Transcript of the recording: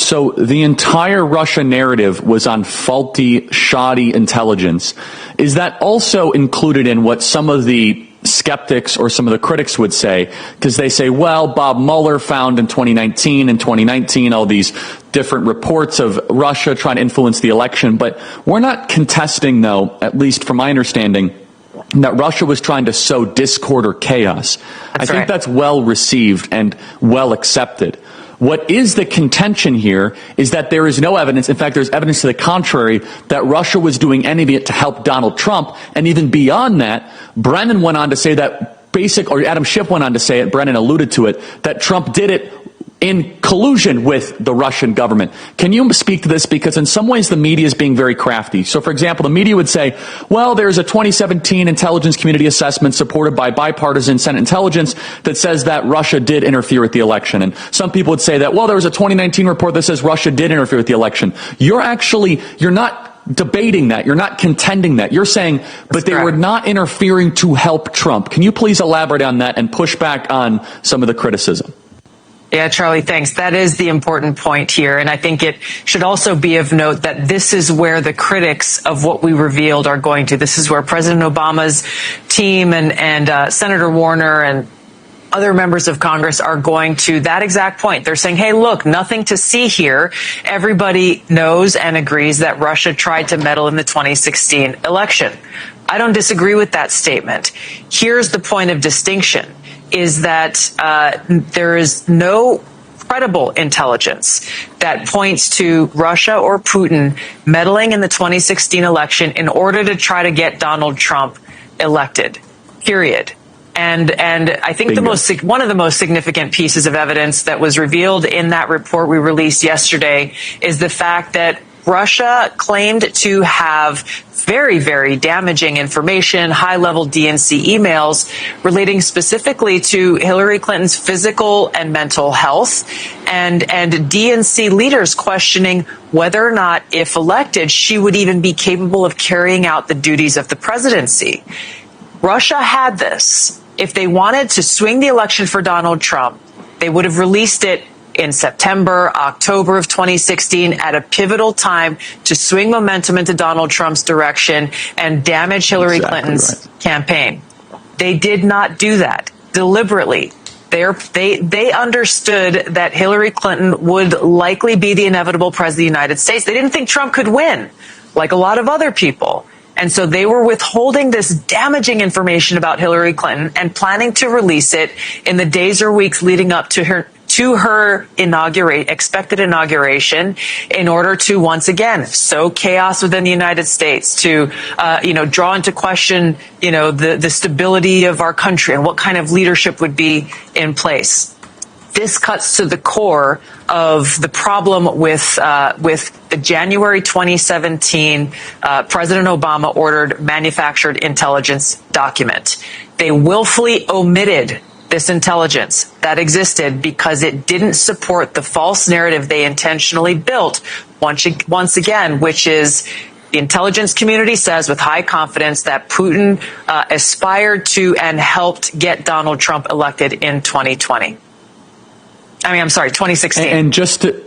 So the entire Russia narrative was on faulty, shoddy intelligence. Is that also included in what some of the skeptics or some of the critics would say? Because they say, well, Bob Mueller found in 2019 all these different reports of Russia trying to influence the election. But we're not contesting, though, at least from my understanding, that Russia was trying to sow discord or chaos. I think that's well received and well accepted. What is the contention here is that there is no evidence. In fact, there's evidence to the contrary that Russia was doing any of it to help Donald Trump. And even beyond that, Brennan went on to say that or Adam Schiff went on to say it, Brennan alluded to it, that Trump did it in collusion with the Russian government. Can you speak to this? Because in some ways the media is being very crafty. So, for example, the media would say, well, there's a 2017 intelligence community assessment supported by bipartisan Senate intelligence that says that Russia did interfere with the election. And some people would say that, well, there was a 2019 report that says Russia did interfere with the election. You're not debating that. You're not contending that. You're saying, but they were not interfering to help Trump. Can you please elaborate on that and push back on some of the criticism? Yeah, Charlie, thanks. That is the important point here. And I think it should also be of note that this is where the critics of what we revealed are going to. This is where President Obama's team and Senator Warner and other members of Congress are going to that exact point. They're saying, hey, look, nothing to see here. Everybody knows and agrees that Russia tried to meddle in the 2016 election. I don't disagree with that statement. Here's the point of distinction. Is that there is no credible intelligence that points to Russia or Putin meddling in the 2016 election in order to try to get Donald Trump elected, period. And I think one of the most significant pieces of evidence that was revealed in that report we released yesterday is the fact that Russia claimed to have very, very damaging information, high-level DNC emails relating specifically to Hillary Clinton's physical and mental health, and DNC leaders questioning whether or not, if elected, she would even be capable of carrying out the duties of the presidency. Russia had this. If they wanted to swing the election for Donald Trump, they would have released it in September, October of 2016 at a pivotal time to swing momentum into Donald Trump's direction and damage Hillary Clinton's campaign. They did not do that deliberately. They understood that Hillary Clinton would likely be the inevitable president of the United States. They didn't think Trump could win, like a lot of other people. And so they were withholding this damaging information about Hillary Clinton and planning to release it in the days or weeks leading up to her expected inauguration, in order to once again sow chaos within the United States, to draw into question the stability of our country and what kind of leadership would be in place. This cuts to the core of the problem with the January 2017 President Obama ordered manufactured intelligence document. They willfully omitted this intelligence that existed because it didn't support the false narrative they intentionally built once again, which is the intelligence community says with high confidence that Putin aspired to and helped get Donald Trump elected in 2016. And just to